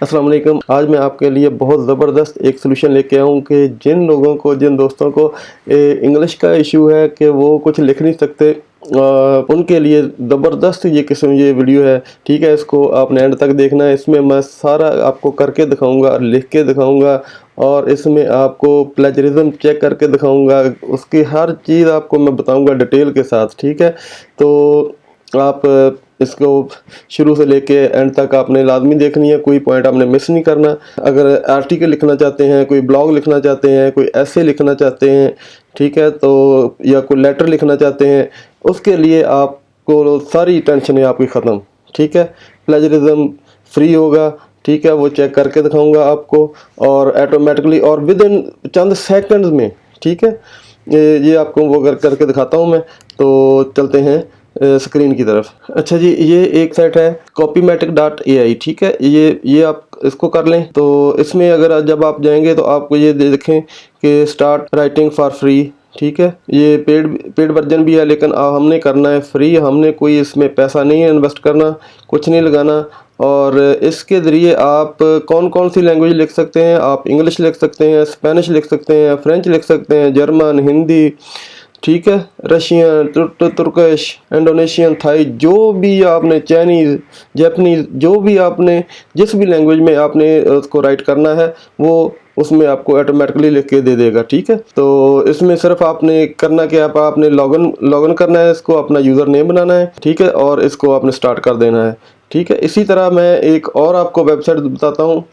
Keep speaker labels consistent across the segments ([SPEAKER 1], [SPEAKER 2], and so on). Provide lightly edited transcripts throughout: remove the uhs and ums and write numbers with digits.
[SPEAKER 1] अस्सलाम वालेकुम। आज मैं आपके लिए बहुत ज़बरदस्त एक सलूशन लेके आया हूँ कि जिन लोगों को, जिन दोस्तों को इंग्लिश का इशू है कि वो कुछ लिख नहीं सकते, उनके लिए ज़बरदस्त ये वीडियो है। ठीक है, इसको आपने एंड तक देखना है। इसमें मैं सारा आपको करके दिखाऊंगा, लिख के दिखाऊंगा, और इसमें आपको प्लेजरिज्म चेक करके दिखाऊंगा। उसकी हर चीज़ आपको मैं बताऊंगा डिटेल के साथ। ठीक है, तो आप इसको शुरू से लेके एंड तक आपने लाजमी देखनी है, कोई पॉइंट आपने मिस नहीं करना। अगर आर्टिकल लिखना चाहते हैं, कोई ब्लॉग लिखना चाहते हैं, कोई ऐसे लिखना चाहते हैं, ठीक है, तो या कोई लेटर लिखना चाहते हैं, उसके लिए आपको सारी टेंशन आपकी ख़त्म। ठीक है, प्लेजरिज्म फ्री होगा। ठीक है, वो चेक करके दिखाऊंगा आपको, और ऑटोमेटिकली और विद इन चंद सेकंड्स में। ठीक है, ये आपको वो करके दिखाता हूँ मैं। तो चलते हैं स्क्रीन की तरफ। अच्छा जी, ये एक साइट है copymatic.ai। ठीक है, ये आप इसको कर लें। तो इसमें अगर जब आप जाएंगे तो आपको ये देखें कि स्टार्ट राइटिंग फॉर फ्री। ठीक है, ये पेड वर्जन भी है, लेकिन हमने करना है फ्री। हमने कोई इसमें पैसा नहीं है इन्वेस्ट करना, कुछ नहीं लगाना। और इसके ज़रिए आप कौन कौन सी लैंग्वेज लिख सकते हैं। आप इंग्लिश लिख सकते हैं, स्पेनिश लिख सकते हैं, फ्रेंच लिख सकते हैं, जर्मन, हिंदी, ठीक है, रशियन, तुर्किश, इंडोनेशियन, थाई, जो भी आपने, चाइनीज़, जापानीज़, जो भी आपने, जिस भी लैंग्वेज में आपने उसको राइट करना है, वो उसमें आपको ऑटोमेटिकली लिख के दे देगा। ठीक है, तो इसमें सिर्फ आपने करना क्या है, आपने लॉगिन करना है, इसको अपना यूज़र नेम बनाना है। ठीक है, और इसको आपने स्टार्ट कर देना है। ठीक है, इसी तरह मैं एक और आपको वेबसाइट बताता हूँ,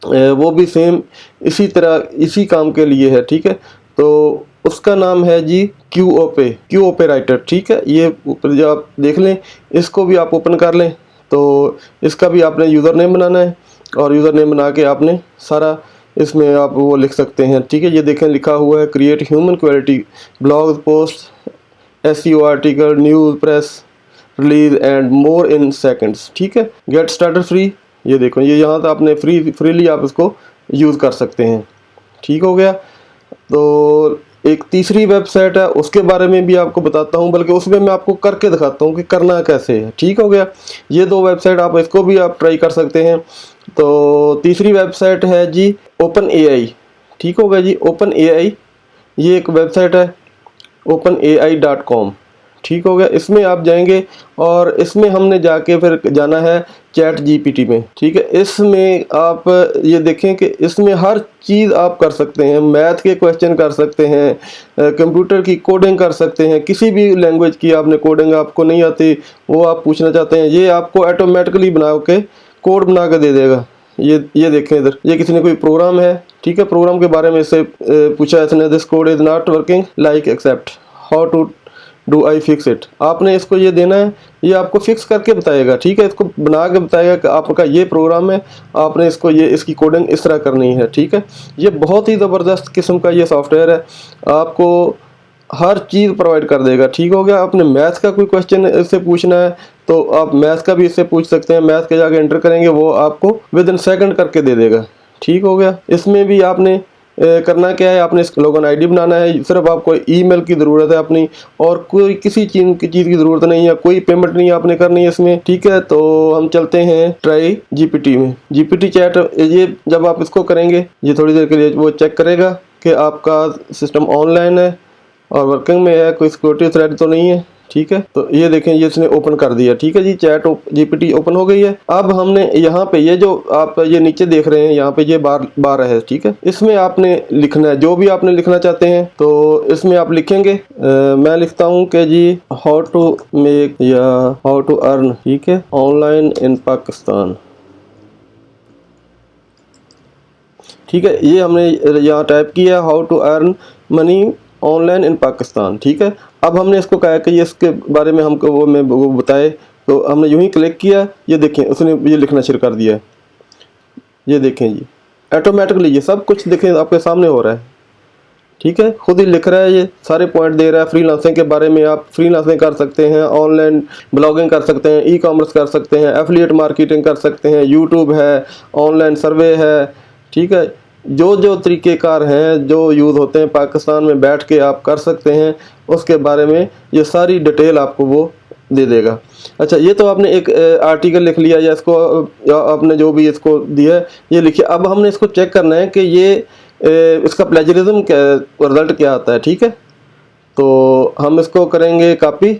[SPEAKER 1] वो भी सेम इसी तरह इसी काम के लिए है। ठीक है, तो उसका नाम है जी क्यूओपे राइटर। ठीक है, ये ऊपर जो आप देख लें, इसको भी आप ओपन कर लें। तो इसका भी आपने यूज़र नेम बनाना है, और यूज़र नेम बना के आपने सारा इसमें आप वो लिख सकते हैं। ठीक है, ये देखें लिखा हुआ है create human quality blog post SEO article news press release and more in seconds. ठीक है, गेट स्टार्टर फ्री। ये देखो, ये यहाँ तो आपने फ्रीली आप इसको यूज़ कर सकते हैं। ठीक हो गया। तो एक तीसरी वेबसाइट है, उसके बारे में भी आपको बताता हूँ, बल्कि उसमें मैं आपको करके दिखाता हूँ कि करना कैसे है। ठीक हो गया, ये दो वेबसाइट आप इसको भी आप ट्राई कर सकते हैं। तो तीसरी वेबसाइट है जी ओपन एआई। ठीक होगा जी, ओपन एआई ये एक वेबसाइट है, openai.com। ठीक हो गया, इसमें आप जाएंगे और इसमें हमने जाके फिर जाना है चैट जीपीटी में। ठीक है, इसमें आप ये देखें कि इसमें हर चीज़ आप कर सकते हैं। मैथ के क्वेश्चन कर सकते हैं, कंप्यूटर की कोडिंग कर सकते हैं, किसी भी लैंग्वेज की आपने कोडिंग आपको नहीं आती, वो आप पूछना चाहते हैं, ये आपको ऑटोमेटिकली बना के कोड बना के दे देगा। ये देखें इधर, ये किसी ने कोई प्रोग्राम है। ठीक है, प्रोग्राम के बारे में इससे पूछा है इसने, this code is not working like except how to do I fix it. आपने इसको ये देना है, ये आपको फिक्स करके बताएगा। ठीक है, इसको बना के बताएगा कि आपका ये प्रोग्राम है, आपने इसको इसकी कोडिंग इस तरह करनी है। ठीक है, ये बहुत ही ज़बरदस्त किस्म का ये सॉफ्टवेयर है, आपको हर चीज़ प्रोवाइड कर देगा। ठीक हो गया, आपने मैथ्स का कोई क्वेश्चन इससे पूछना है तो आप मैथ्स का भी इससे पूछ सकते हैं। मैथ्स के जाके एंटर करेंगे, वो आपको विद इन सेकंड करके दे देगा। ठीक हो गया, इसमें भी आपने करना क्या है, आपने लॉगिन आईडी बनाना है। सिर्फ आपको ईमेल की ज़रूरत है अपनी, और कोई किसी चीज़ की ज़रूरत नहीं है, कोई पेमेंट नहीं आपने करनी है इसमें। ठीक है, तो हम चलते हैं ट्राई जीपीटी में। जीपीटी चैट, ये जब आप इसको करेंगे, ये थोड़ी देर के लिए वो चेक करेगा कि आपका सिस्टम ऑनलाइन है और वर्किंग में है, कोई सिक्योरिटी थ्रेट तो नहीं है। ठीक है, तो ये देखें, ये इसने ओपन कर दिया। ठीक है जी, चैट जीपीटी ओपन हो गई है। अब हमने यहाँ पे ये जो आप ये नीचे देख रहे हैं, यहाँ पे ये बार है। ठीक है, इसमें आपने लिखना है जो भी आपने लिखना चाहते हैं, तो इसमें आप लिखेंगे। मैं लिखता हूँ कि जी हाउ टू मेक या हाउ टू अर्न, ठीक है, ऑनलाइन इन पाकिस्तान। ठीक है, ये हमने यहाँ टाइप किया how to earn money online in Pakistan. ठीक है, अब हमने इसको कहा कि ये इसके बारे में हमको वो बताए, तो हमने यूं ही क्लिक किया। ये देखें, उसने ये लिखना शुरू कर दिया। ये देखें जी, ऑटोमेटिकली ये सब कुछ देखें आपके सामने हो रहा है। ठीक है, खुद ही लिख रहा है, ये सारे पॉइंट दे रहा है। फ्रीलांसिंग के बारे में, आप फ्रीलांसिंग कर सकते हैं, ऑनलाइन ब्लॉगिंग कर सकते हैं, ई कॉमर्स कर सकते हैं, एफिलिएट मार्केटिंग कर सकते हैं, यूट्यूब है, ऑनलाइन सर्वे है। ठीक है, जो तरीक़ेकार हैं जो यूज़ होते हैं पाकिस्तान में बैठ के आप कर सकते हैं, उसके बारे में ये सारी डिटेल आपको वो दे देगा। अच्छा, ये तो आपने एक आर्टिकल लिख लिया या इसको आपने जो भी इसको दिया है ये लिखिए। अब हमने इसको चेक करना है कि ये इसका प्लेजरिज्म क्या रिजल्ट क्या आता है। ठीक है, तो हम इसको करेंगे कॉपी।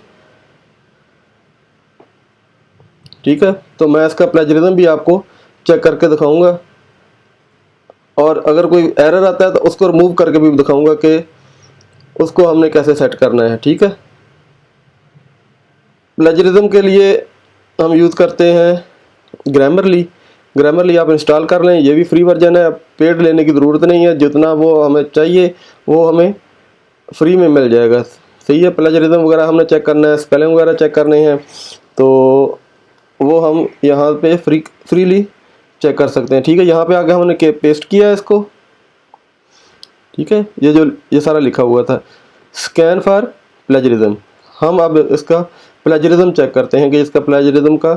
[SPEAKER 1] ठीक है, तो मैं इसका प्लेजरिज्म भी आपको चेक करके दिखाऊंगा, और अगर कोई एरर आता है तो उसको रिमूव करके भी दिखाऊंगा कि उसको हमने कैसे सेट करना है। ठीक है, प्लेजरिज्म के लिए हम यूज़ करते हैं ग्रामरली। ग्रामरली आप इंस्टॉल कर लें, ये भी फ्री वर्जन है, पेड लेने की ज़रूरत नहीं है। जितना वो हमें चाहिए वो हमें फ्री में मिल जाएगा। सही है, प्लेजरिज्म वगैरह हमने चेक करना है, स्पेलिंग वगैरह चेक करने हैं, तो वो हम यहाँ पे फ्रीली चेक कर सकते हैं। ठीक है, यहाँ पे आगे हमने पेस्ट किया है इसको। ठीक है, ये सारा लिखा हुआ था स्कैन फॉर प्लेजरिज्म। हम अब इसका प्लेजरिज्म चेक करते हैं कि इसका प्लेजरिज्म का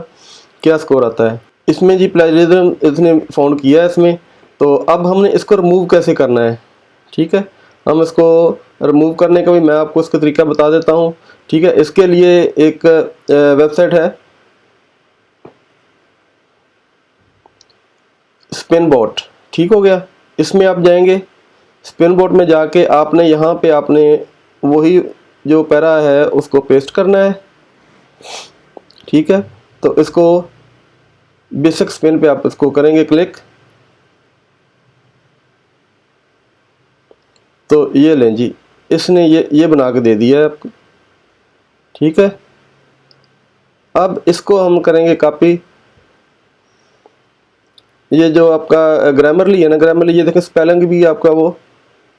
[SPEAKER 1] क्या स्कोर आता है। इसमें जी प्लेजरिज्म इसने फाउंड किया है इसमें, तो अब हमने इसको रिमूव कैसे करना है। ठीक है, हम इसको रिमूव करने का भी मैं आपको इसका तरीका बता देता हूँ। ठीक है, इसके लिए एक वेबसाइट है स्पिनबोट। ठीक हो गया, इसमें आप जाएंगे, स्पिनबोट में जाके आपने यहाँ पे आपने वही जो पैरा है उसको पेस्ट करना है। ठीक है, तो इसको बेसिक स्पिन पे आप इसको करेंगे क्लिक, तो ये लें जी, इसने ये बना के दे दिया है आपको। ठीक है, अब इसको हम करेंगे कॉपी। ये जो आपका ग्रामरली है ना, ग्रामरली ये देखें स्पेलिंग भी आपका वो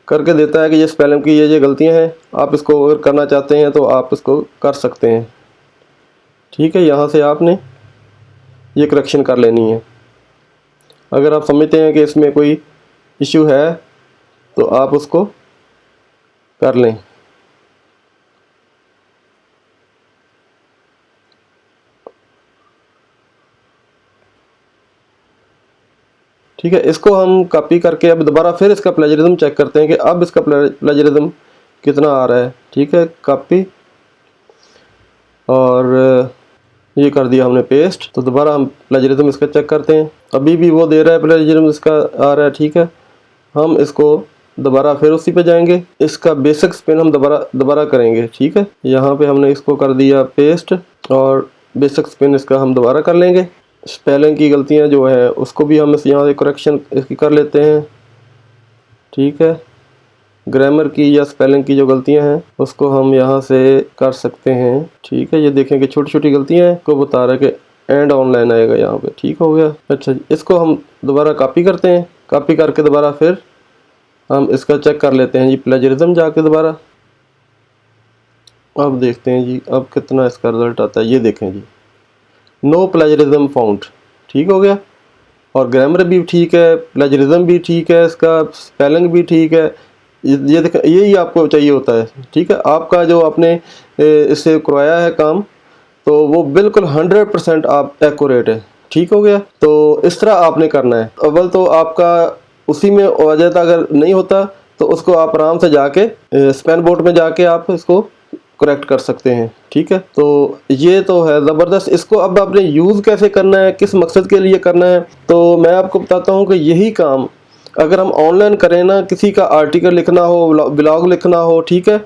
[SPEAKER 1] करके देता है कि ये स्पेलिंग की ये गलतियां हैं, आप इसको अगर करना चाहते हैं तो आप इसको कर सकते हैं। ठीक है, यहाँ से आपने ये करेक्शन कर लेनी है। अगर आप समझते हैं कि इसमें कोई इशू है तो आप उसको कर लें। ठीक है, इसको हम कॉपी करके अब दोबारा फिर इसका प्लेजरिज्म चेक करते हैं कि अब इसका प्लेजरिज्म कितना आ रहा है। ठीक है, कॉपी और ये कर दिया हमने पेस्ट, तो दोबारा हम प्लेजरिज्म इसका चेक करते हैं। अभी भी वो दे रहा है प्लेजरिज्म इसका आ रहा है। ठीक है, हम इसको दोबारा फिर उसी पे जाएंगे, इसका बेसिक स्पिन हम दोबारा करेंगे। ठीक है, यहाँ पे हमने इसको कर दिया पेस्ट और बेसिक स्पिन इसका हम दोबारा कर लेंगे। स्पेलिंग की गलतियाँ जो है उसको भी हम यहाँ से करेक्शन इसकी कर लेते हैं। ठीक है, ग्रामर की या स्पेलिंग की जो गलतियां हैं उसको हम यहाँ से कर सकते हैं। ठीक है, ये देखें कि छोटी छोटी गलतियां हैं को बता रहा है कि एंड ऑनलाइन आएगा यहाँ पे। ठीक हो गया। अच्छा जी, इसको हम दोबारा कॉपी करते हैं, कॉपी करके दोबारा फिर हम इसका चेक कर लेते हैं जी प्लेजरिज्म जाके दोबारा। अब देखते हैं जी अब कितना इसका रिजल्ट आता है। ये देखें जी, नो प्लेजरिज्म फाउंड। ठीक हो गया, और ग्रामर भी ठीक है, प्लेजरिज्म भी ठीक है, इसका स्पेलिंग भी ठीक है। ये देखें, यही आपको चाहिए होता है। ठीक है, आपका जो आपने इससे करवाया है काम, तो वो बिल्कुल 100% आप एक्यूरेट है। ठीक हो गया, तो इस तरह आपने करना है। अव्वल तो आपका उसी में हो जाता, अगर नहीं होता तो उसको आप आराम से जाके स्पेन बोर्ड में जाके आप इसको करेक्ट कर सकते हैं। ठीक है, तो ये तो है ज़बरदस्त। इसको अब आपने यूज़ कैसे करना है, किस मकसद के लिए करना है, तो मैं आपको बताता हूँ कि यही काम अगर हम ऑनलाइन करें ना, किसी का आर्टिकल लिखना हो, ब्लॉग लिखना हो, ठीक है,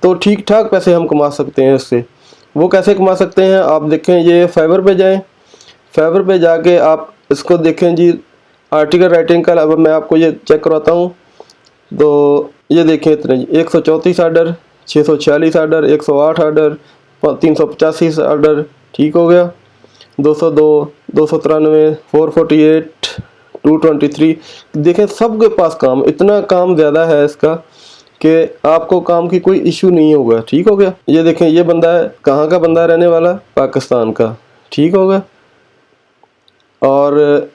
[SPEAKER 1] तो ठीक ठाक पैसे हम कमा सकते हैं इससे। वो कैसे कमा सकते हैं, आप देखें, ये फाइवर पे जाएं, फाइवर पे जाके आप इसको देखें जी, आर्टिकल राइटिंग का। अब मैं आपको ये चेक करवाता हूँ, तो ये देखें इतने जी, 134 आर्डर, 646 आर्डर, 108 आर्डर, 385 आर्डर। ठीक हो गया, 202, 293, 448, 223। देखें सबके पास काम, इतना काम ज़्यादा है इसका कि आपको काम की कोई इशू नहीं होगा। ठीक हो गया, ये देखें, ये बंदा है, कहाँ का बंदा रहने वाला, पाकिस्तान का। ठीक हो गया, और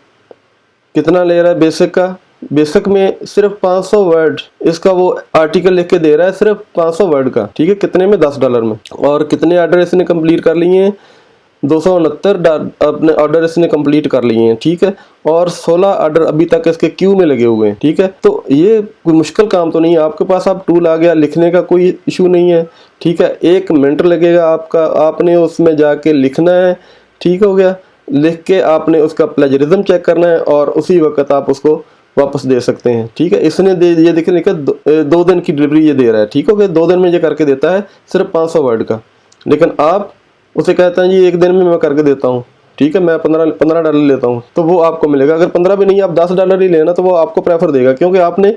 [SPEAKER 1] कितना ले रहा है बेसिक का, बेसिक में सिर्फ 500 वर्ड इसका वो आर्टिकल लिख के दे रहा है, सिर्फ 500 वर्ड का। ठीक है, कितने में, $10 में। और कितने आर्डर इसने कंप्लीट कर लिए हैं, 269 अपने ऑर्डर इसने कंप्लीट कर लिए हैं, ठीक है, और 16 ऑर्डर अभी तक इसके क्यू में लगे हुए हैं, ठीक है। तो ये कोई मुश्किल काम तो नहीं है, आपके पास आप टूल आ गया, लिखने का कोई इशू नहीं है, ठीक है। 1 मिनट लगेगा आपका, आपने उसमें जाके लिखना है, ठीक हो गया। लिख के आपने उसका प्लेजरिज्म चेक करना है और उसी वक्त आप उसको वापस दे सकते हैं, ठीक है। इसने ये देखिए लिखा 2 दिन की डिलीवरी ये दे रहा है, ठीक हो गया। 2 दिन में ये करके देता है सिर्फ 500 वर्ड का, लेकिन आप उसे कहते हैं जी 1 दिन में मैं करके देता हूँ, ठीक है, मैं $15 लेता हूँ, तो वो आपको मिलेगा। अगर 15 भी नहीं, आप $10 ही लेना, तो वो आपको प्रेफर देगा, क्योंकि आपने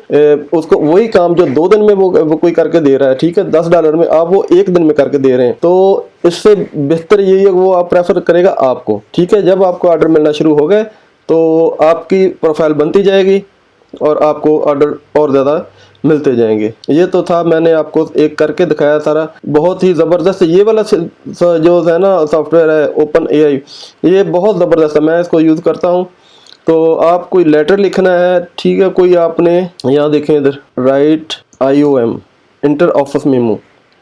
[SPEAKER 1] उसको वही काम जो 2 दिन में वो कोई करके दे रहा है, ठीक है, $10 में आप वो 1 दिन में करके दे रहे हैं, तो इससे बेहतर यही है वो आप प्रेफर करेगा आपको, ठीक है। जब आपको ऑर्डर मिलना शुरू हो गए तो आपकी प्रोफाइल बनती जाएगी और आपको ऑर्डर और ज़्यादा मिलते जाएंगे। ये तो था, मैंने आपको एक करके दिखाया सारा, बहुत ही ज़बरदस्त। ये वाला जो है ना सॉफ्टवेयर है ओपन AI, ये बहुत ज़बरदस्त है, मैं इसको यूज़ करता हूँ। तो आप कोई लेटर लिखना है, ठीक है, कोई आपने यहाँ देखें इधर right IOM inter office memo,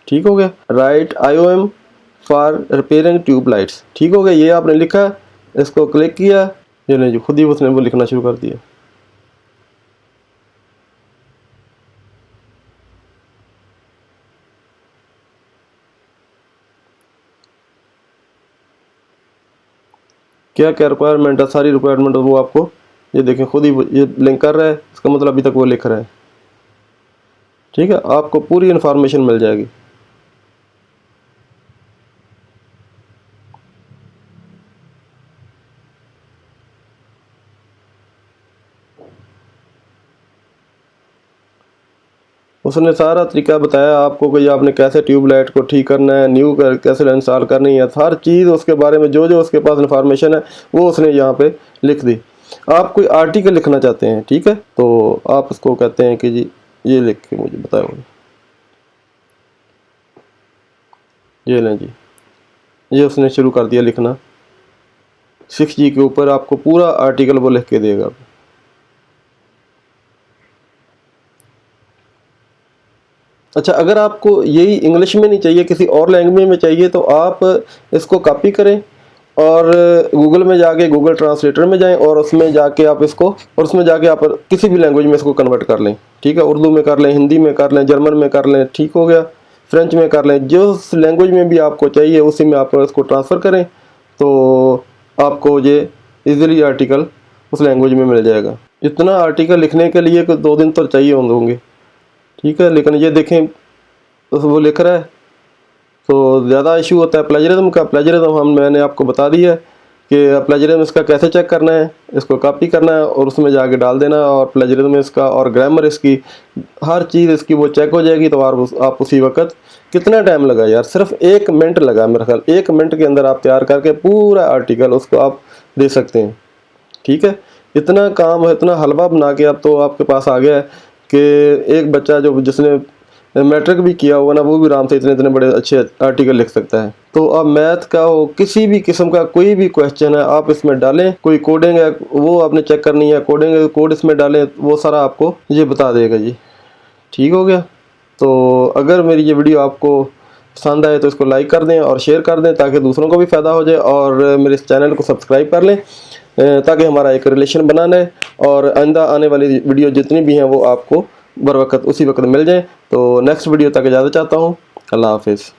[SPEAKER 1] ठीक हो गया, right IOM for repairing tube lights, ठीक हो गया। ये आपने लिखा, इसको क्लिक किया, ये नहीं जो खुद ही उसने वो लिखना शुरू कर दिया। क्या क्या रिक्वायरमेंट है, सारी रिक्वायरमेंट वो आपको ये देखें खुद ही ये लिंक कर रहा है, इसका मतलब अभी तक वो लिख रहा है, ठीक है। आपको पूरी इन्फॉर्मेशन मिल जाएगी। उसने सारा तरीका बताया आपको कि आपने कैसे ट्यूबलाइट को ठीक करना है, न्यू कैसे इंस्टॉल करनी है, हर चीज़ उसके बारे में जो जो उसके पास इन्फॉर्मेशन है वो उसने यहाँ पे लिख दी। आप कोई आर्टिकल लिखना चाहते हैं, ठीक है, तो आप उसको कहते हैं कि जी ये लिख के मुझे बताओ, ये लें जी, ये उसने शुरू कर दिया लिखना। 6G के ऊपर आपको पूरा आर्टिकल वो लिख के देगा। अच्छा, अगर आपको यही इंग्लिश में नहीं चाहिए, किसी और लैंग्वेज में चाहिए, तो आप इसको कॉपी करें और गूगल में जाके गूगल ट्रांसलेटर में जाएं और उसमें जाके आप इसको, और उसमें जाके आप किसी भी लैंग्वेज में इसको कन्वर्ट कर लें, ठीक है। उर्दू में कर लें, हिंदी में कर लें, जर्मन में कर लें, ठीक हो गया, फ्रेंच में कर लें, जो लैंग्वेज में भी आपको चाहिए उसी में आप इसको ट्रांसफ़र करें, तो आपको ये ईज़िली आर्टिकल उस लैंग्वेज में मिल जाएगा। इतना आर्टिकल लिखने के लिए 2 दिन तो चाहिए होंगे, ठीक है। लेकिन ये देखें तो वो लिख रहा है, तो ज़्यादा इशू होता है प्लेजरिज्म का। प्लेजरिज्म मैंने आपको बता दिया कि प्लेजरिज्म इसका कैसे चेक करना है, इसको कॉपी करना है और उसमें जाके डाल देना, और प्लेजरिज्म इसका और ग्रामर इसकी हर चीज़ इसकी वो चेक हो जाएगी। तो आप उसी वक्त, कितना टाइम लगा यार, सिर्फ 1 मिनट लगा मेरा ख्याल, 1 मिनट के अंदर आप तैयार करके पूरा आर्टिकल उसको आप दे सकते हैं, ठीक है। इतना काम है, इतना हलवा बना के अब तो आपके पास आ गया है कि एक बच्चा जिसने मैट्रिक भी किया होगा ना, वो भी आराम से इतने इतने बड़े अच्छे आर्टिकल लिख सकता है। तो अब मैथ का हो, किसी भी किस्म का कोई भी क्वेश्चन है आप इसमें डालें, कोई कोडिंग है वो आपने चेक करनी है, कोड इसमें डालें, वो सारा आपको ये बता देगा जी, ठीक हो गया। तो अगर मेरी ये वीडियो आपको पसंद आए तो इसको लाइक कर दें और शेयर कर दें, ताकि दूसरों को भी फ़ायदा हो जाए, और मेरे इस चैनल को सब्सक्राइब कर लें ताकि हमारा एक रिलेशन बना रहे, और आइंदा आने वाली वीडियो जितनी भी हैं वो आपको बर वक्त उसी वक्त मिल जाए। तो नेक्स्ट वीडियो तक इजाज़त चाहता हूँ। अल्लाह हाफिज़।